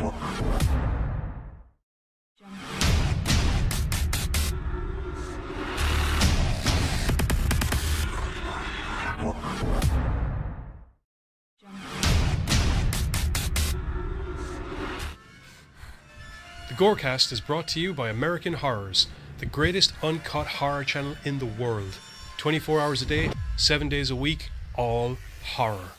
The GoreCast is brought to you by American Horrors, the greatest uncut horror channel in the world. 24 hours a day, 7 days a week, all horror.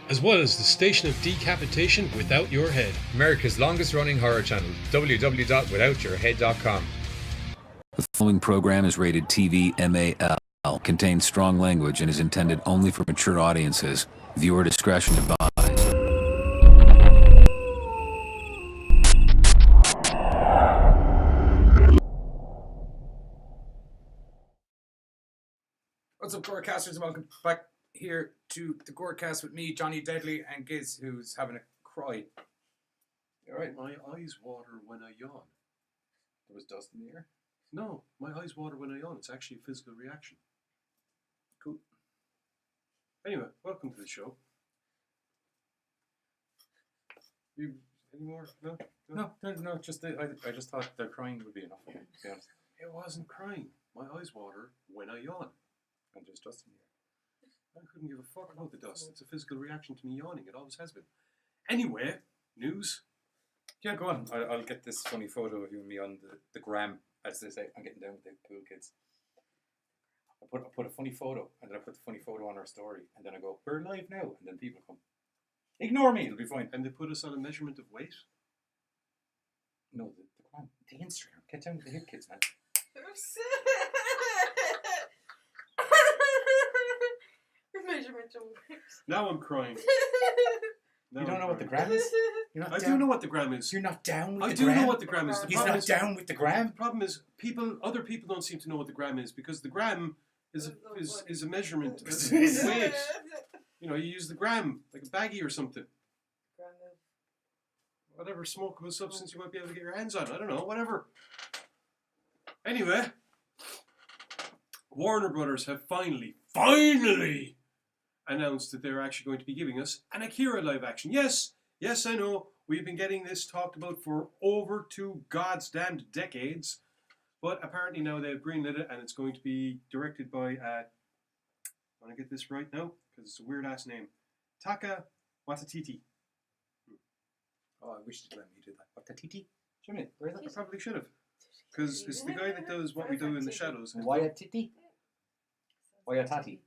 As well as the Station of Decapitation Without Your Head. America's longest running horror channel, www.withoutyourhead.com. The following program is rated TV MAL, contains strong language and is intended only for mature audiences. Viewer discretion advised. What's up, GoreCasters, and welcome back here to the GoreCast with me, Johnny Deadly, and Giz, who's having a cry. You alright? My eyes water when I yawn. There was dust in the air? No, my eyes water when I yawn. It's actually a physical reaction. Cool. Anyway, welcome to the show. You any more? No, Just I just thought the crying would be enough, to be honest. It wasn't crying. My eyes water when I yawn. And there's dust in the air. I couldn't give a fuck about the dust. It's a physical reaction to me yawning. It always has been. Anyway, news. Yeah, go on. I'll get this funny photo of you and me on the gram, as they say. I'm getting down with the cool kids. I put a funny photo, and then I put the funny photo on our story, and then I go, we're live now, and then people come. Ignore me, it'll be fine. And they put us on a measurement of weight? No, the gram. The Instagram. Get down with the hip kids, man. Now I'm crying. You don't know what the gram is? I do know what the gram is. You're not down with I the do gram? know what the gram is. He's not down with the gram? The problem is other people don't seem to know what the gram is because the gram is a measurement of weight. You know, you use the gram like a baggie or something. Whatever smokable substance you might be able to get your hands on. I don't know, whatever. Anyway, Warner Brothers have finally announced that they're actually going to be giving us an Akira live action. Yes, I know. We've been getting this talked about for over 2 God's damned decades. But apparently now they've greenlit it and it's going to be directed by, I want to get this right now because it's a weird ass name. Taka Waititi. Oh, I wish you'd let me do that. Waititi? Shouldn't it? Where is I that? probably should have. Because it's the guy that does What We Do in the Shadows. Waititi? Waitati?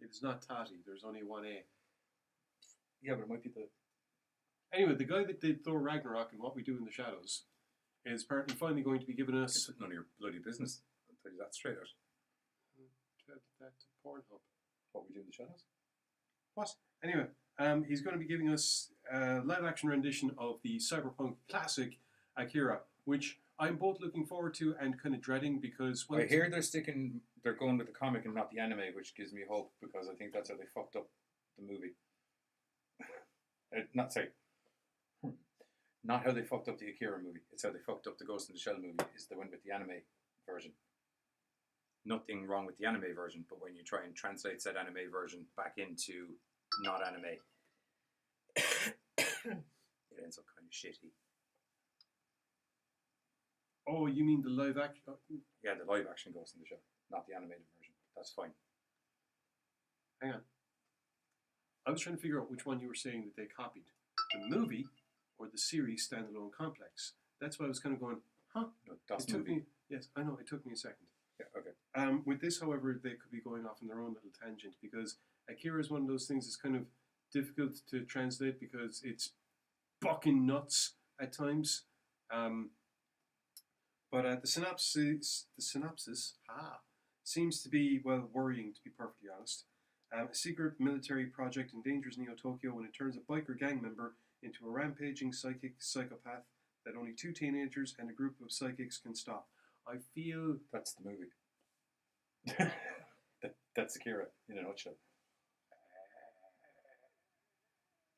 It is not Tati. There's only one A. Yeah, but it might be the... Anyway, the guy that did Thor Ragnarok and What We Do in the Shadows is apparently finally going to be giving us... It's none of your bloody business. I'll tell you that straight out. That's Pornhub. What We Do in the Shadows? What? Anyway, he's going to be giving us a live-action rendition of the cyberpunk classic Akira, which I'm both looking forward to and kind of dreading because... I hear they're going with the comic and not the anime, which gives me hope because I think that's how they fucked up the movie. Not how they fucked up the Akira movie. It's how they fucked up the Ghost in the Shell movie. Is they went with the anime version. Nothing wrong with the anime version, but when you try and translate said anime version back into not anime, it ends up kind of shitty. Oh, you mean the live action? Yeah, the live action Ghost in the Shell, not the animated version. That's fine. Hang on. I was trying to figure out which one you were saying that they copied. The movie or the series standalone complex. That's why I was kind of going, huh? No, that's it took movie. me. Yes, I know. It took me a second. Yeah, okay. With this, however, they could be going off on their own little tangent because Akira is one of those things that's kind of difficult to translate because it's fucking nuts at times. But the synopsis seems to be, well, worrying, to be perfectly honest. A secret military project endangers Neo-Tokyo when it turns a biker gang member into a rampaging psychic psychopath that only 2 teenagers and a group of psychics can stop. I feel... That's the movie. That's Akira, in a nutshell.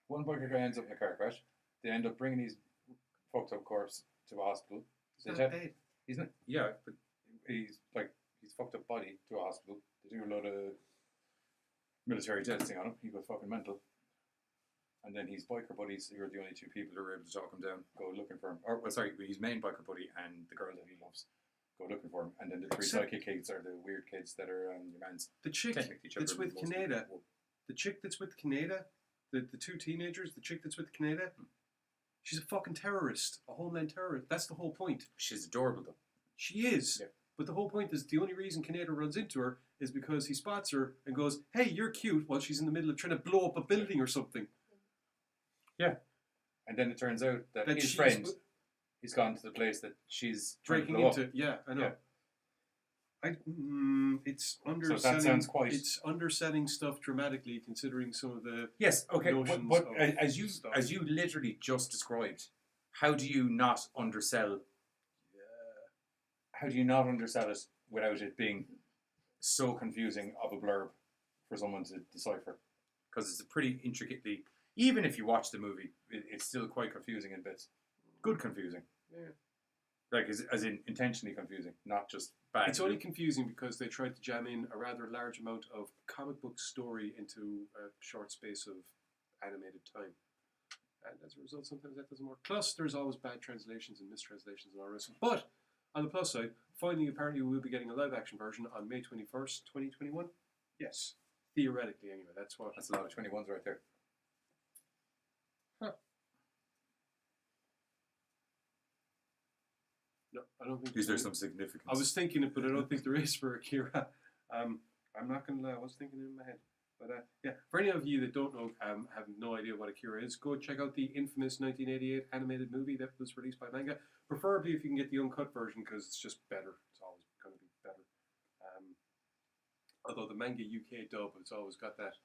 One biker guy ends up in a car crash. They end up bringing his fucked up corpse to a hospital. He's not, yeah, but he's like his fucked up body to a hospital. They do a lot of military testing on him. He goes fucking mental. And then his biker buddies, who are the only two people who are able to talk him down, go looking for him. Or, well, sorry, his main biker buddy and the girl that he loves go looking for him. And then the three psychic kids are the weird kids that are your man's. The chick that's with Kaneda. The chick that's with Kaneda, the two teenagers, the chick that's with Kaneda, she's a fucking terrorist, a homeland terrorist. That's the whole point. She's adorable, though. She is. Yeah. But the whole point is the only reason Kaneda runs into her is because he spots her and goes, "Hey, you're cute," while she's in the middle of trying to blow up a building or something. Yeah. And then it turns out that his friend, he's gone to the place that she's breaking into. Up. Yeah, I know. Yeah. It's underselling. So that sounds quite. It's underselling stuff dramatically, considering some of the. Yes. Okay. But as you literally just described, how do you not undersell? How do you not undersell it without it being so confusing of a blurb for someone to decipher? Because it's a pretty intricately. Even if you watch the movie, it's still quite confusing in bits. Good confusing. Yeah. Like, as in intentionally confusing, not just bad. It's only confusing because they tried to jam in a rather large amount of comic book story into a short space of animated time. And as a result, sometimes that doesn't work. Plus, there's always bad translations and mistranslations and all the rest. But, on the plus side, finally, apparently, we will be getting a live-action version on May 21st, 2021. Yes. Theoretically, anyway. That's a lot of 21s right there. Huh. No, I don't think. Is there some significance? I was thinking it, but I don't think there is for Akira. I'm not going to lie, I was thinking it in my head. But yeah, for any of you that don't know, have no idea what Akira is, go check out the infamous 1988 animated movie that was released by manga. Preferably if you can get the uncut version, because it's just better. It's always going to be better. Although the manga UK dub, it's always got that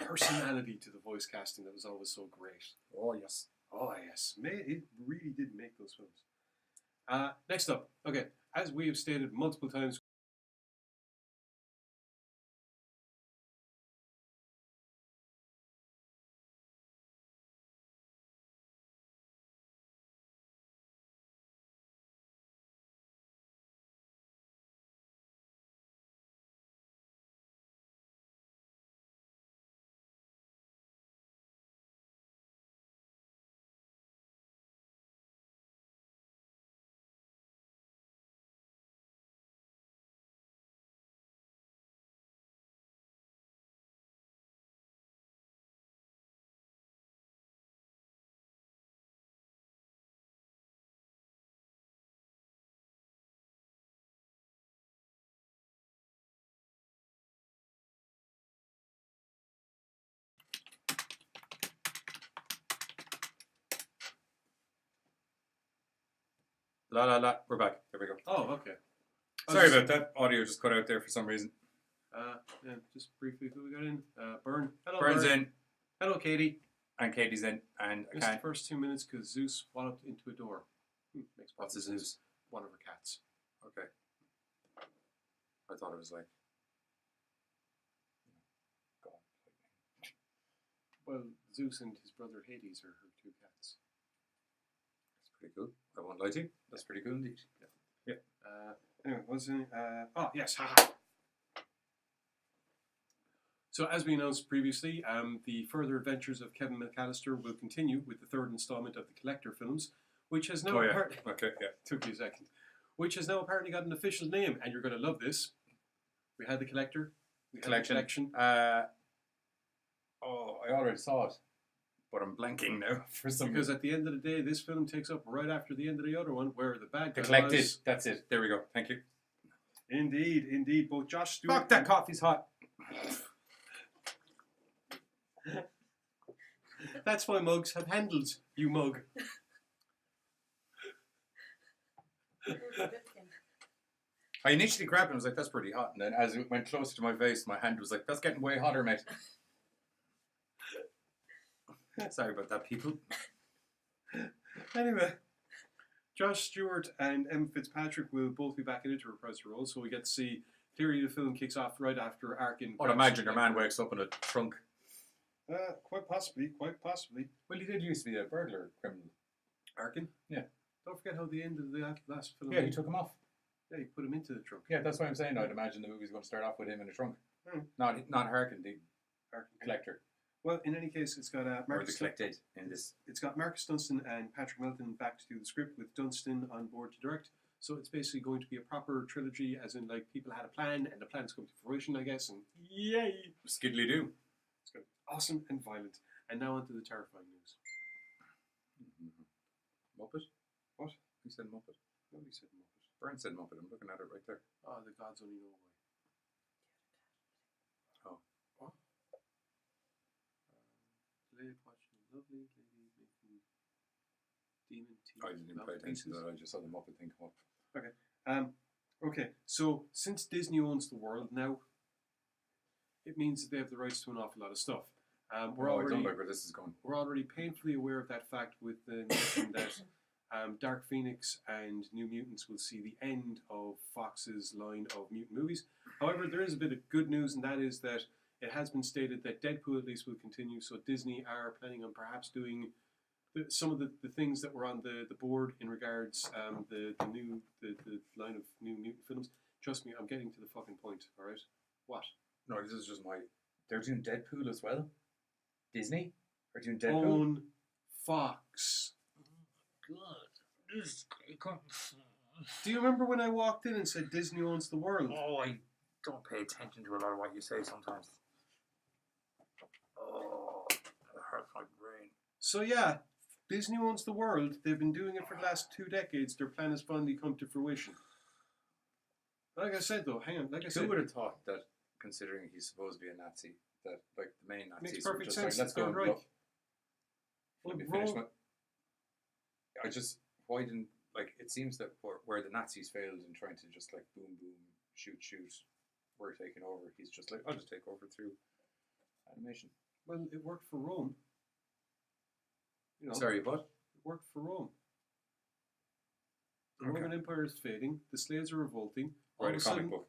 personality to the voice casting that was always so great. Oh yes. Oh yes. It really did make those films. Next up, okay, as we have stated multiple times, La la la. We're back. There we go. oh, okay. Sorry about that. Audio just cut out there for some reason. Yeah, just briefly, who we got in? Burn. Hello, Burn's Burn. in. Hello, Katie. And Katie's in. And Missed the first 2 minutes because Zeus walloped into a door. Makes What's a Zeus? One of her cats. Okay. I thought it was like. God. Well, Zeus and his brother Hades are her two cats. That's pretty cool. I won't lie to you. That's pretty cool indeed. Yeah. Anyway, what's in? Oh, yes. Haha. So, as we announced previously, the further adventures of Kevin McAllister will continue with the third installment of the Collector films, which has now took you a second. Which has now apparently got an official name, and you're going to love this. We had the Collector. We had the Collection. I already saw it, but I'm blanking now for some because at the end of the day, this film takes up right after the end of the other one, where the bad guy The Collected. That's it. There we go. Thank you. Indeed. Both Josh Stewart. Fuck, that coffee's hot. That's why mugs have handles, you mug. I initially grabbed it and was like, that's pretty hot. And then as it went closer to my face, my hand was like, that's getting way hotter, mate. Sorry about that, people. Anyway, Josh Stewart and Em Fitzpatrick will both be back in it to reprise their roles, so we get to see, clearly the film kicks off right after Arkin. I'd imagine your man wakes up in a trunk. Quite possibly. Well, he did used to be a burglar criminal. Arkin? Yeah. Don't forget how the end of the last film. Yeah, he took him off. Yeah, he put him into the trunk. Yeah, that's what I'm saying. I'd imagine the movie's going to start off with him in a trunk. Not Harkin, the collector. Well, in any case, it's got Or the collected in this. It's got Marcus Dunstan and Patrick Melton back to do the script with Dunstan on board to direct. So it's basically going to be a proper trilogy, as in like people had a plan and the plan's come to fruition, I guess. And yay! Skiddly do. It's going to be awesome and violent. And now onto the terrifying news. Muppet? What? Who said Muppet? Nobody said Muppet. Brian said Muppet. I'm looking at it right there. Oh, the gods only know why. Oh. What? Late watching a lovely lady making demon teeth. I didn't pay attention to that. I just saw the Muppet thing come up. Okay. Okay. So since Disney owns the world now, it means that they have the rights to an awful lot of stuff. I don't like where this is going. We're already painfully aware of that fact with the notion that Dark Phoenix and New Mutants will see the end of Fox's line of mutant movies. However, there is a bit of good news, and that is that it has been stated that Deadpool at least will continue. So Disney are planning on perhaps doing some of the things that were on the board in regards the line of New Mutant films. Trust me, I'm getting to the fucking point. All right, what? No, this is just my. They're doing Deadpool as well. Disney are doing Deadpool. Own Fox. God. Do you remember when I walked in and said Disney owns the world? Oh, I don't pay attention to a lot of what you say sometimes. Oh, it hurts my brain. So yeah, Disney owns the world. They've been doing it for the last 2 decades. Their plan has finally come to fruition. Like I said though, hang on. Like I said, Who would have thought that, considering he's supposed to be a Nazi, that like the main Nazis makes were perfect just sense. like, let's go and right. blow. Well, Let me finish why didn't, like, it seems that where the Nazis failed in trying to just like boom, shoot, we're taking over. He's just like, I'll just take over through animation. Well, it worked for Rome. You know, Sorry, what? it worked for Rome. The Okay. Roman Empire is fading. The slaves are revolting. Write a comic book.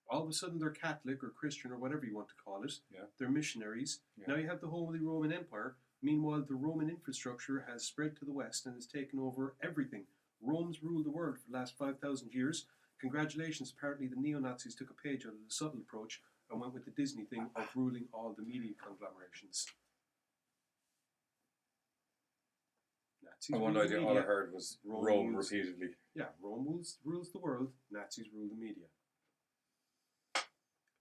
All of a sudden, they're Catholic or Christian or whatever you want to call it. Yeah. They're missionaries. Yeah. Now you have the Holy Roman Empire. Meanwhile, the Roman infrastructure has spread to the west and has taken over everything. Rome's ruled the world for the last 5,000 years. Congratulations, apparently the neo-Nazis took a page out of the subtle approach and went with the Disney thing of ruling all the media conglomerations. Nazis I one rule the idea, all I media. heard was Rome Rome rules- repeatedly. Yeah, Rome rules the world, Nazis rule the media.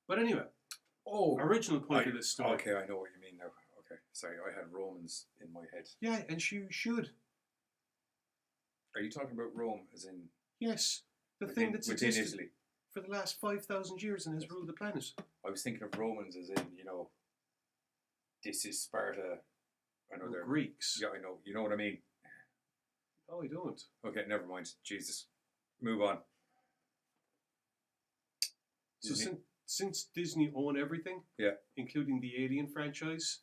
But anyway, original point of this story. Okay, I know what you mean now. Okay, sorry, I had Romans in my head. Yeah, and you should. Are you talking about Rome as in Yes, the within, thing that's within existed Italy? for the last 5,000 years and has ruled the planet. I was thinking of Romans as in, this is Sparta. I know Or they're Greeks. Yeah, I know. You know what I mean. Oh, I don't. Okay, never mind. Jesus, move on. So Disney- since Disney own everything, Yeah. including the Alien franchise,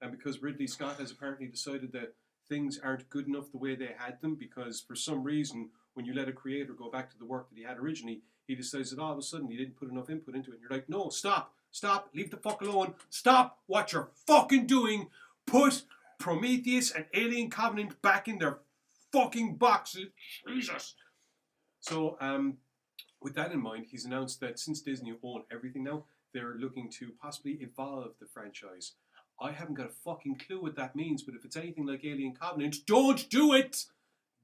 and because Ridley Scott has apparently decided that things aren't good enough the way they had them, because for some reason, when you let a creator go back to the work that he had originally, he decides that all of a sudden he didn't put enough input into it. And you're like, no, stop, leave the fuck alone, stop what you're fucking doing, put Prometheus and Alien Covenant back in their fucking boxes, Jesus. So, with that in mind, he's announced that since Disney own everything now, they're looking to possibly evolve the franchise. I haven't got a fucking clue what that means, but if it's anything like Alien Covenant, don't do it!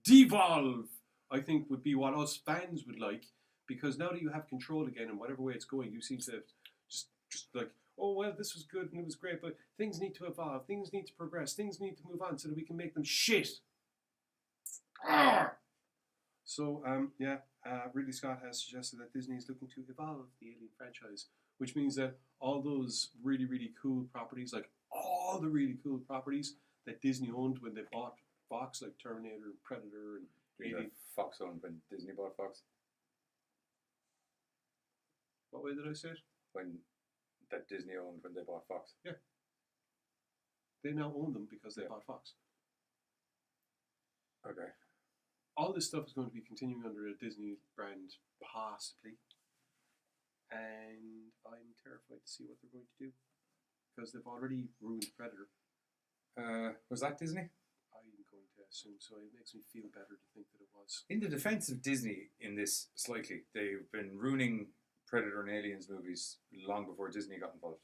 Devolve, I think, would be what us fans would like, because now that you have control again in whatever way it's going, you seem to just like, oh, well, this was good and it was great, but things need to evolve, things need to progress, things need to move on so that we can make them shit. Arrgh! So, Ridley Scott has suggested that Disney is looking to evolve the Alien franchise, which means that all those really, really cool properties, like all the really cool properties that Disney owned when they bought Fox, like Terminator, Predator, and Alien. Fox owned when Disney bought Fox. What way did I say it? When that Disney owned when they bought Fox. Yeah. They now own them because they Yeah. bought Fox. Okay. All this stuff is going to be continuing under a Disney brand, possibly. And I'm terrified to see what they're going to do. Because they've already ruined Predator. Was that Disney? I'm going to assume so. It makes me feel better to think that it was. In the defense of Disney in this slightly, they've been ruining Predator and Aliens movies long before Disney got involved.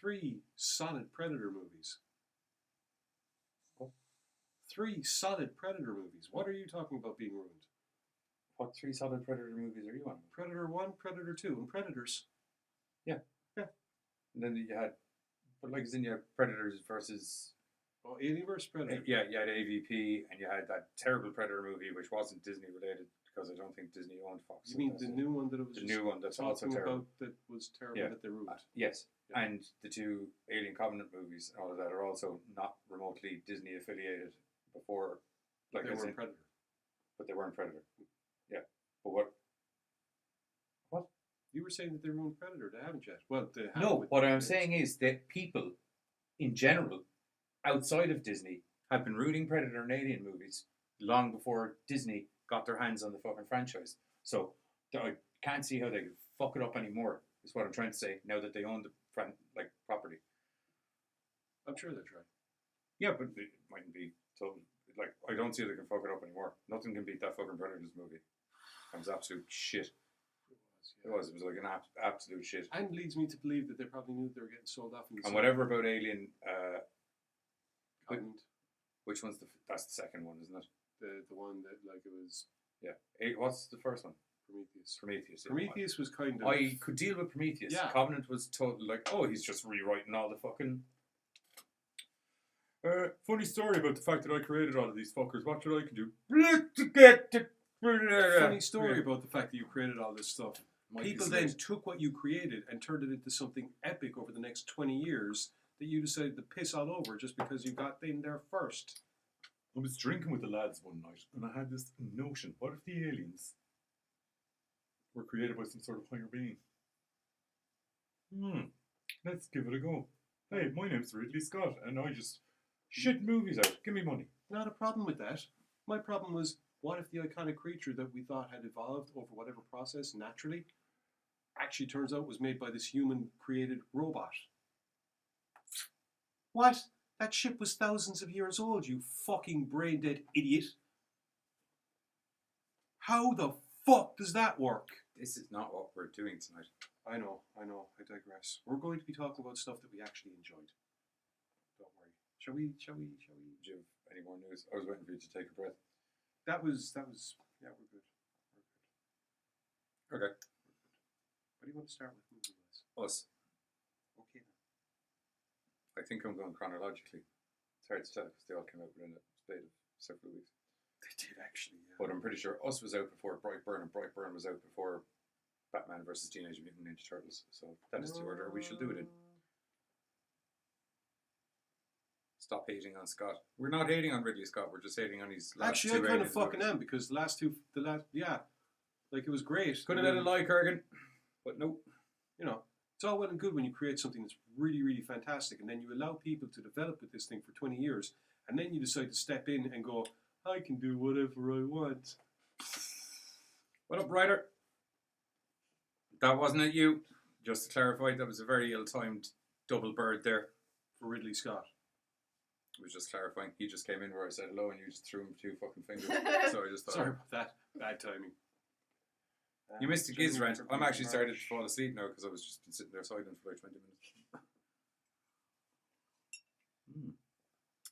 3 solid Predator movies. What? 3 solid Predator movies. What are you talking about being ruined? What 3 solid Predator movies are you on? Predator 1, Predator 2, and Predators. Yeah. And then you had, but like as in you had Predators versus. Oh, Alien vs. Predator. Yeah, you had AVP, and you had that terrible Predator movie, which wasn't Disney related because I don't think Disney owned Fox. You mean the new one that it was The just new one that's also talking terrible. about that was terrible Yeah. that they ruined? Yes, Yeah. and the 2 Alien Covenant movies and all of that are also not remotely Disney affiliated before, like they as were in, Predator. but they weren't Predator. Yeah, but what? You were saying that they ruined Predator. They haven't yet. Well, they have. No, with what I'm Aliens. saying is that people, in general, outside of Disney, have been rooting Predator and Alien movies long before Disney got their hands on the fucking franchise. So I can't see how they could fuck it up anymore. Is what I'm trying to say. Now that they own the property. I'm sure they tried. Yeah, but it mightn't be so. Like I don't see how they can fuck it up anymore. Nothing can beat that fucking Predators movie. It was absolute shit. It was like an absolute shit. And leads me to believe that they probably knew they were getting sold off. And whatever about Alien, Covenant, which one's that's the second one, isn't it? the one that like it was Yeah. What's the first one? Prometheus. Prometheus. Yeah. Prometheus was kind of. I could deal with Prometheus. Yeah. Covenant was totally like, oh, he's just rewriting all the fucking. Funny story about the fact that I created all of these fuckers. What should I can do? Funny story about the fact that you created all this stuff. People then took what you created and turned it into something epic over the next 20 years that you decided to piss all over just because you got in there first. I was drinking with the lads one night and I had this notion. What if the aliens were created by some sort of higher being? Let's give it a go. Hey, my name's Ridley Scott and I just shit movies out. Give me money. Not a problem with that. My problem was, what if the iconic creature that we thought had evolved over whatever process naturally actually turns out was made by this human-created robot? What? That ship was thousands of years old, you fucking brain-dead idiot. How the fuck does that work? This is not what we're doing tonight. I know, I digress. We're going to be talking about stuff that we actually enjoyed. Don't worry. Shall we? Do you have any more news? I was waiting for you to take a breath. That was, yeah, we're good. Okay. What do you want to start with movie-wise? Us. Okay then. I think I'm going chronologically. It's hard to tell because they all came out within a space of several weeks. They did actually, yeah. But I'm pretty sure Us was out before Brightburn, and Brightburn was out before Batman versus Teenage Mutant Ninja Turtles. So that is the order we shall do it in. Stop hating on Scott. We're not hating on Ridley Scott. We're just hating on his last Actually, two I kind of Aliens fucking movies. am because yeah, like it was great. Could have And let then, it lie, Kurgan, but nope. you know, it's all well and good when you create something that's really, really fantastic, and then you allow people to develop with this thing for 20 years, and then you decide to step in and go, I can do whatever I want. What up, Ryder? That wasn't at you. Just to clarify, that was a very ill-timed double bird there. For Ridley Scott. I was just clarifying. He just came in where I said hello and you just threw him 2 fucking fingers. So I just thought... Sorry about that. Bad timing. You missed a giz rant. I'm actually started to fall asleep now because I was just been sitting there silent for like 20 minutes.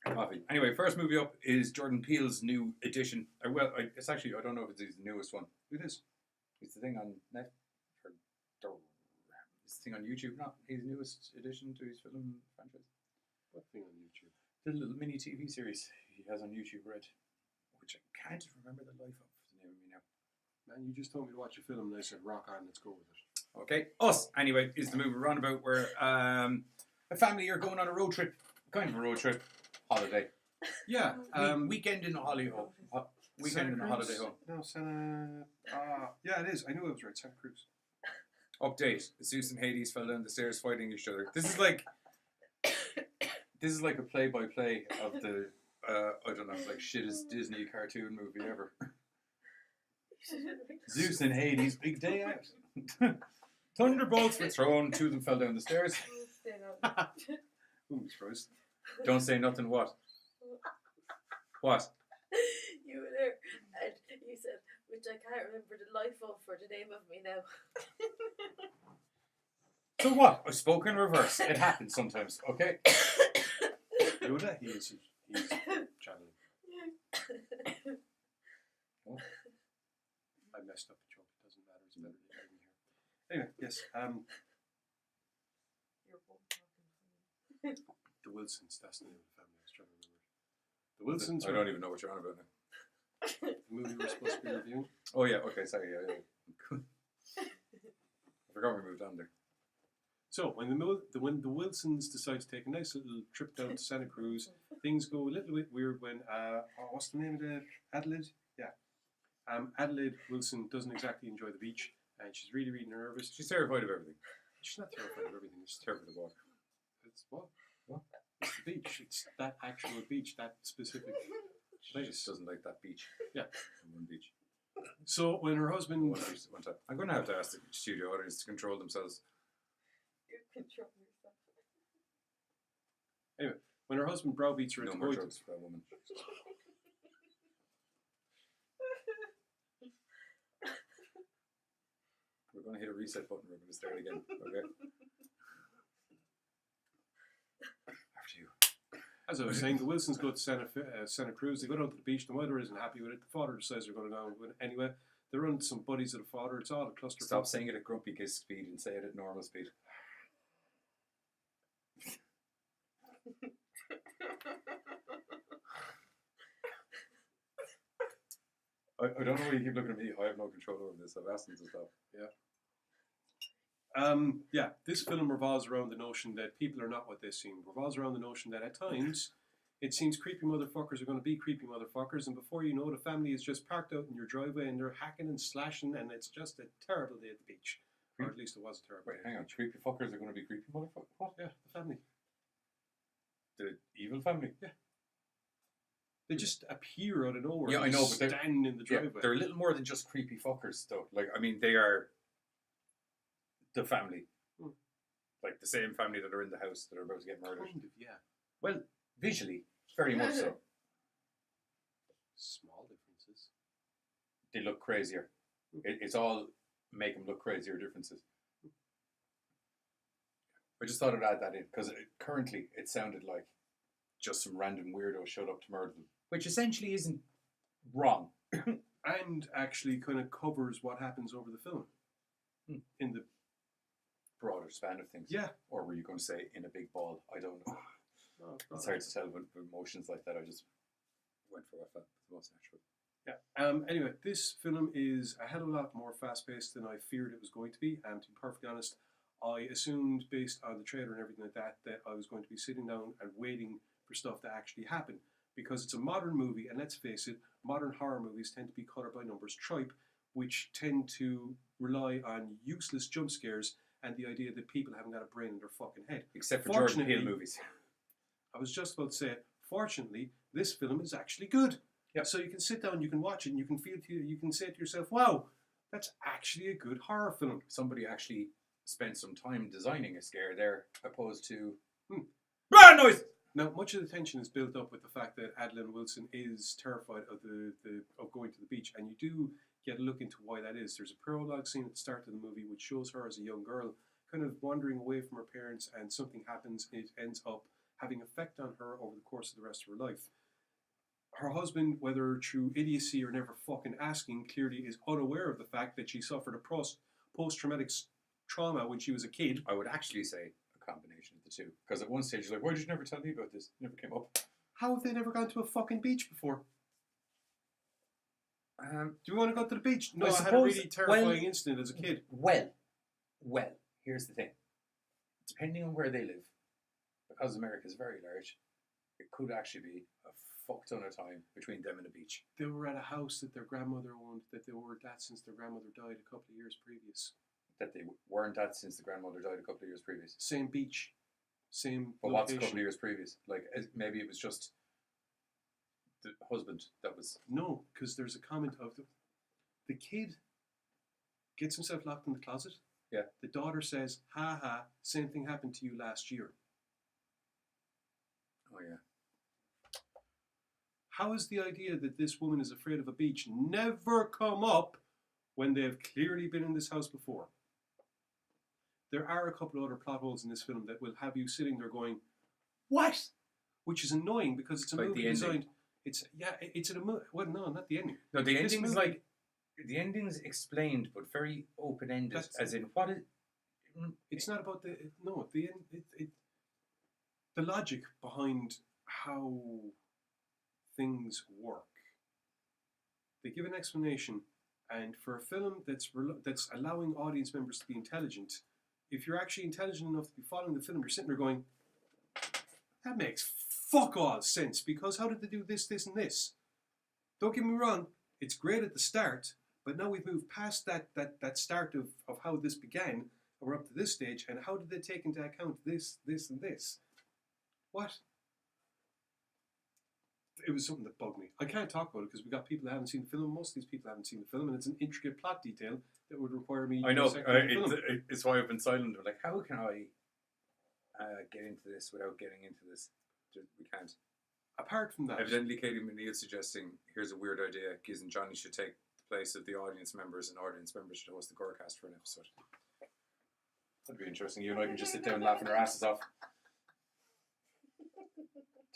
Coffee. Anyway, first movie up is Jordan Peele's new edition. It's actually, I don't know if it's his newest one. It is. It's the thing on Net. It's the thing on YouTube, not his newest addition to his film franchise. What thing on YouTube? The little mini TV series he has on YouTube, Red, which I can't remember the life of the name of me now. Man, you just told me to watch a film and I said, rock on, let's go with it. Okay, Us, anyway, is the movie we're on about where a family are going on a road trip, kind of a road trip, holiday. Yeah. Weekend in a holiday home. Weekend in a holiday home. No, Santa... yeah, it is. I knew it was right. Santa Cruz. Update: Zeus and Hades fell down the stairs fighting each other. This is like a play-by-play of the I don't know, like shittest Disney cartoon movie ever. Zeus and Hades, big day out. Thunderbolts were thrown. 2 of them fell down the stairs. Ooh, Christ. Don't say nothing. What? What? You were there and you said Which I can't remember the life of for the name of me now. So what? I spoke in reverse. It happens sometimes, okay? Yoda, he's channeling. Oh. I messed up the joke. It doesn't matter. It's better than having here. Anyway, yes. You're both talking. The Wilsons. That's the name of the family. I was trying to remember. The Wilsons. I don't even know what you're on about now. The movie we're supposed to be reviewing. Oh yeah, okay, sorry, yeah. I forgot we moved on there. So when the Wilsons decide to take a nice little trip down to Santa Cruz, things go a little bit weird when what's the name of the Adelaide? Yeah, Adelaide Wilson doesn't exactly enjoy the beach, and she's really nervous. She's terrified of everything. She's not terrified of everything. She's terrified Terrified of water. It's what? What? It's the beach. It's that actual beach. That specific She place. just doesn't like that beach. Yeah. One beach. So when her husband, One beach, one time. I'm going to have to ask the studio audience to control themselves. You control yourself. anyway, when her husband browbeats her No into more going drugs for that woman. We're going to hit a reset button. We're going to start again. Okay. After you. as I was saying, the Wilsons go to Santa Cruz. They go down to the beach. The mother isn't happy with it. The father decides they're going to go with it anyway. They run into some buddies of the father. It's all a cluster. Stop saying it at grumpy kiss speed and say it at normal speed. I don't know why you keep looking at me. I have no control over this. I've asked them to stop. Yeah, this film revolves around the notion that people are not what they seem. Revolves around the notion that at times it seems creepy motherfuckers are going to be creepy motherfuckers, and before you know it, a family is just parked out in your driveway and they're hacking and slashing, and it's just a terrible day at the beach. Or at least it was a terrible Wait, day. hang on. Creepy fuckers are going to be creepy motherfuckers? What? Yeah, the family. The evil family? Yeah. They just appear out of nowhere. Yeah, I know, but they're standing in the Yeah, driveway. they're a little more than just creepy fuckers, though. Like, I mean, they are the family. Like, the same family that are in the house that are about to get murdered. Kind of, yeah. Well, visually, very much so. Small differences. They look crazier. It's all make them look crazier differences. I just thought I'd add that in, because currently it sounded like just some random weirdo showed up to murder them. Which essentially isn't wrong. And actually kind of covers what happens over the film. In the Broader span of things. Yeah. Or were you going to say in a big ball? I don't know. No, It's hard to tell with emotions like that. I just went for what I felt was the most natural. Yeah. Anyway, this film is a hell of a lot more fast-paced than I feared it was going to be. And to be perfectly honest, I assumed based on the trailer and everything like that I was going to be sitting down and waiting for stuff to actually happen. Because it's a modern movie, and let's face it, modern horror movies tend to be colour by numbers tripe, which tend to rely on useless jump scares and the idea that people haven't got a brain in their fucking head. Except for Jordan Peele movies. I was just about to say, fortunately, this film is actually good. Yeah. So you can sit down, you can watch it, and you can say to yourself, wow, that's actually a good horror film. Somebody actually spent some time designing a scare there, opposed to bad noise. Now, much of the tension is built up with the fact that Adeline Wilson is terrified of of going to the beach, and you do get a look into why that is. There's a prologue scene at the start of the movie which shows her as a young girl kind of wandering away from her parents, and something happens. It ends up having effect on her over the course of the rest of her life. Her husband, whether through idiocy or never fucking asking, clearly is unaware of the fact that she suffered a post-traumatic trauma when she was a kid. I would actually say a combination of the two. Because at one stage you're like, why did you never tell me about this? It never came up. How have they never gone to a fucking beach before? Do we want to go to the beach? No, I had a really terrifying incident as a kid. Well, here's the thing. Depending on where they live, because America is very large, it could actually be a fuck ton of time between them and the beach. They were at a house that their grandmother owned, that they were at since their grandmother died a couple of years previous. That they weren't at since the grandmother died a couple of years previous. Same beach, same But location. what's a couple of years previous? Like, maybe it was just the husband that was... No, because there's a comment of the kid gets himself locked in the closet. Yeah. The daughter says, ha ha, same thing happened to you last year. Oh, yeah. How is the idea that this woman is afraid of a beach never come up when they've clearly been in this house before? There are a couple of other plot holes in this film that will have you sitting there going, what? Which is annoying because it's a Like movie the ending. designed. It's a movie. Well, no, not the ending. No, the This ending's movie- like the ending's explained, but very open ended. That's- As in, what is? It's not about the no. The logic behind how things work. They give an explanation, and for a film that's allowing audience members to be intelligent, if you're actually intelligent enough to be following the film, you're sitting there going, that makes fuck all sense, because how did they do this, this, and this? Don't get me wrong, it's great at the start, but now we've moved past that start of how this began, and we're up to this stage, and how did they take into account this, this, and this? What? It was something that bugged me. I can't talk about it because we've got people that haven't seen the film. Most of these people haven't seen the film, and it's an intricate plot detail that would require me I know. dissecting the film. It's why I've been silent. Like, how can I get into this without getting into this? We can't. Apart from that, Evidently, Katie McNeil suggesting here's a weird idea. Giz and Johnny should take the place of the audience members, and audience members should host the GoreCast for an episode. That'd be interesting. You and I can just sit down laughing our asses off.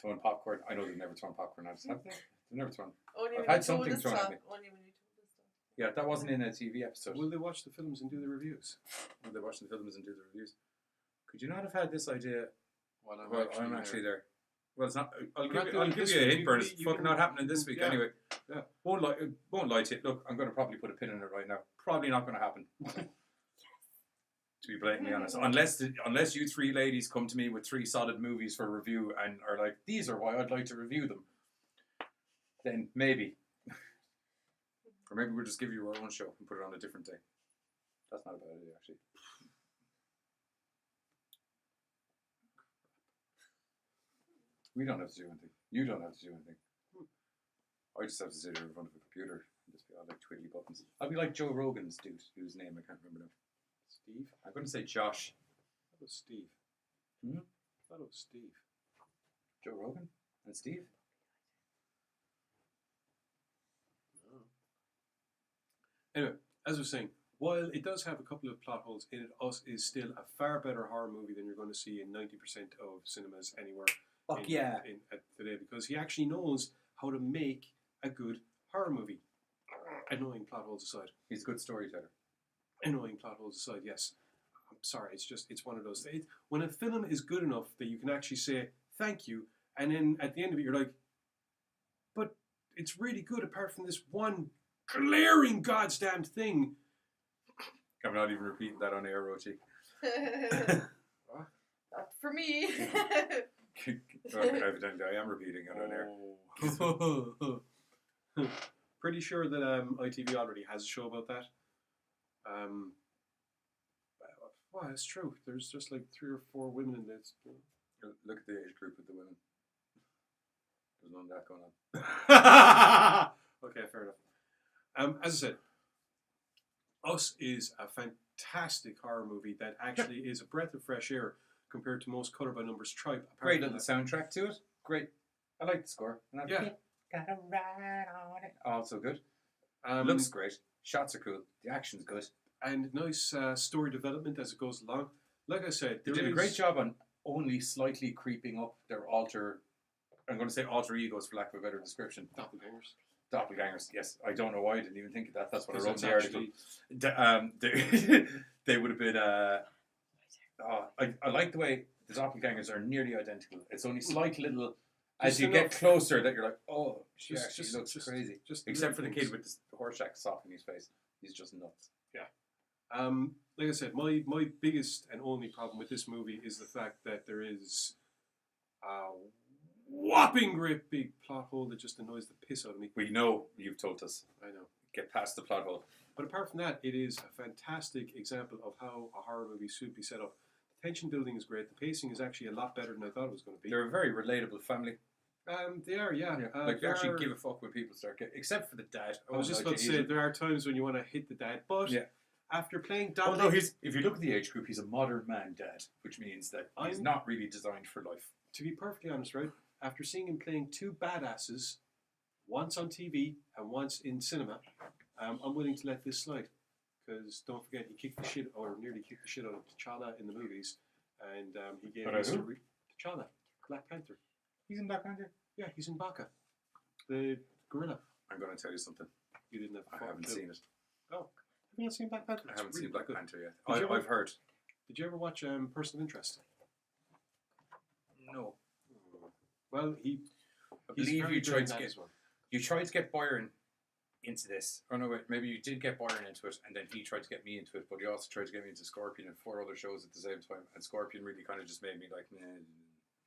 Throwing popcorn. I know they've never thrown popcorn at us, have they? They've never thrown. Only I've when had you told something us thrown at to. me. Only when you told us to. Yeah, that wasn't in a TV episode. will they watch the films and do the reviews? When they watch the films and do the reviews. Could you not have had this idea? Well, I'm actually there. Well, it's not. I'll not give doing you this a week. hint, Bernard. You It's fucking can- not happening this week yeah. anyway. Yeah. Won't lie to you. Look, I'm going to probably put a pin in it right now. Probably not going to happen. To be blatantly honest, unless you three ladies come to me with 3 solid movies for review and are like, these are why I'd like to review them, then maybe. Or maybe we'll just give you our own show and put it on a different day. That's not a bad idea, actually. We don't have to do anything. You don't have to do anything. I just have to sit here in front of a computer and just be all like twiddly buttons. I'll be like Joe Rogan's dude, whose name I can't remember now. Steve? I'm going to say Josh. That was Steve. Hmm? That was Steve. Joe Rogan and Steve. Anyway, as I was saying, while it does have a couple of plot holes in it, Us is still a far better horror movie than you're going to see in 90% of cinemas anywhere today, because he actually knows how to make a good horror movie. Annoying plot holes aside. He's a good storyteller. Annoying plot holes aside, yes. I'm sorry, it's one of those. When a film is good enough that you can actually say thank you, and then at the end of it you're like, but it's really good apart from this one glaring goddamn thing. I'm not even repeating that on air, Rochi. Not for me. Evidently, I am repeating it on air. Oh. Pretty sure that ITV already has a show about that. Well, it's true. There's just like 3 or 4 women in this. Look at the age group of the women. There's none of that going on. Okay, fair enough. As I said, Us is a fantastic horror movie that actually is a breath of fresh air compared to most colour by numbers tripe. Great little soundtrack to it. Great. I like the score. And Yeah. Got a ride on it. Also good. Looks Looks great. Shots are cool. The action's good. and nice story development as it goes along. Like I said, They did a great job on only slightly creeping up their alter. I'm going to say alter egos for lack of a better description. Doppelgangers. Doppelgangers. Yes, I don't know why I didn't even think of that. That's what I wrote in Because the that's article. They would have been. I like the way the doppelgangers are nearly identical. It's only slight little. As Just you get enough. closer, that you're like, oh, she Just- actually just- looks just- crazy. just Except for the little kid things. with the Horseshack sock in his face. He's just nuts. Like I said, my biggest and only problem with this movie is the fact that there is a whopping great big plot hole that just annoys the piss out of me. We know you've told us. I know. Get past the plot hole. But apart from that, it is a fantastic example of how a horror movie should be set up. The tension building is great. The pacing is actually a lot better than I thought it was going to be. They're a very relatable family. They are, yeah. Like they there actually are- give a fuck when people start getting, except for the dad. I was just no, about to say, there are times when you want to hit the dad, but Yeah. after playing Although Dominic, if you look at the age group, he's a modern man dad, which means that he's I'm- not really designed for life. to be perfectly honest, right, after seeing him playing 2 badasses once on TV and once in cinema, I'm willing to let this slide. Because don't forget, he kicked the shit, or nearly kicked the shit out of T'Challa in the movies, and he gave T'Challa, Black Panther. He's in Black Panther? Yeah, he's in Baka, the gorilla. I'm going to tell you something. You didn't have. I haven't seen it. Oh, have you not seen Black Panther? I haven't seen Black Panther yet. I've heard. Did you ever watch Person of Interest? No. Well, I believe you tried to get Byron into this. Oh no, wait, maybe you did get Byron into it, and then he tried to get me into it, but he also tried to get me into Scorpion and 4 other shows at the same time, and Scorpion really kind of just made me like, nah.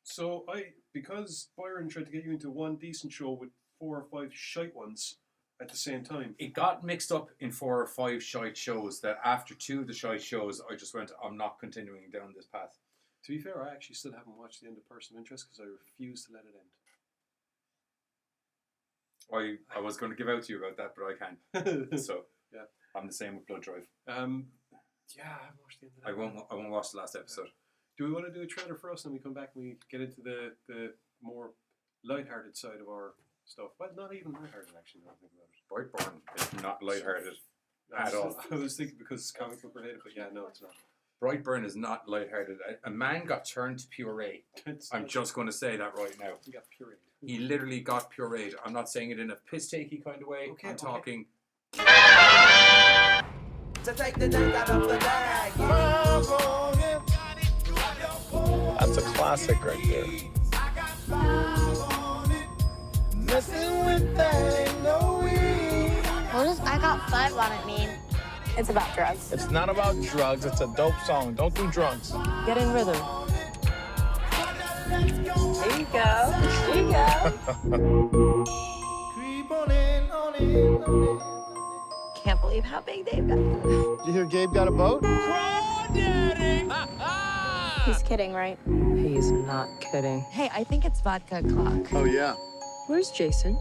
So because Byron tried to get you into one decent show with 4 or 5 shite ones at the same time. It got mixed up in 4 or 5 shite shows that after 2 of the shite shows, I just went, I'm not continuing down this path. To be fair, I actually still haven't watched the end of Person of Interest because I refuse to let it end. I was going to give out to you about that, but I can't. So yeah, I'm the same with Blood Drive. Yeah, I haven't watched the end of that. I won't watch the last episode. Do we want to do a trailer for us, and we come back and we get into the more light-hearted side of our stuff? Well, not even light-hearted, actually. Now I think about it. Brightburn is not lighthearted at all. I was thinking because it's comic book related, but yeah, no, it's not. Brightburn is not lighthearted. A man got turned to puree. I'm just going to say that right now. He got pureed. He literally got pureed. I'm not saying it in a piss-takey kind of way. Okay, I'm talking... To take the dunk out of the bag. That's a classic right there. Messing with that ain't no weed. What does I got 5 on it mean? It's about drugs. It's not about drugs. It's a dope song. Don't do drugs. Get in rhythm. There you go. There you go. Creep on in, on in, on in. Can't believe how big they've got. Did you hear Gabe got a boat? He's kidding, right? He's not kidding. Hey, I think it's vodka o'clock. Oh, yeah. Where's Jason?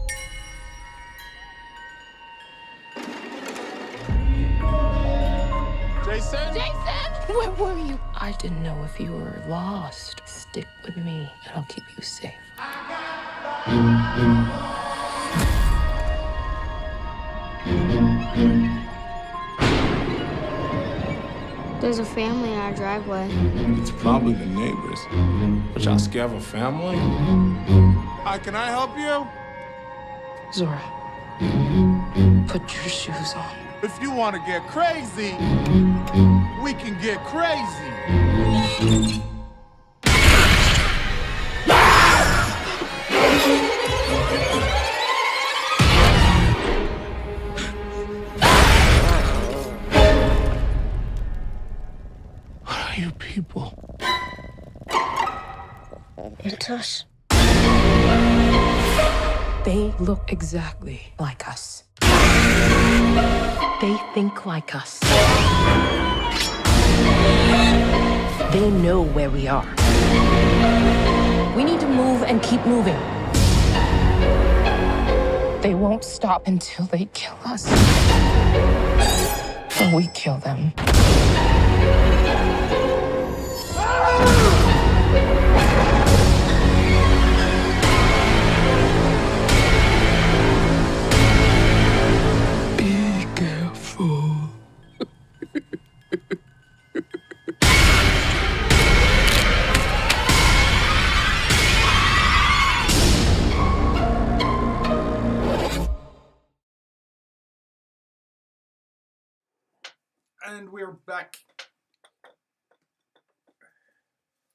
Jason? Jason! Where were you? I didn't know if you were lost. Stick with me, and I'll keep you safe. There's a family in our driveway. It's probably the neighbors. But y'all scared of a family? Hi, can I help you? Zora, put your shoes on. If you want to get crazy, we can get crazy. What are you people? It's us. They look exactly like us. They think like us. They know where we are. We need to move and keep moving. They won't stop until they kill us. Or we kill them. Be careful. And we're back.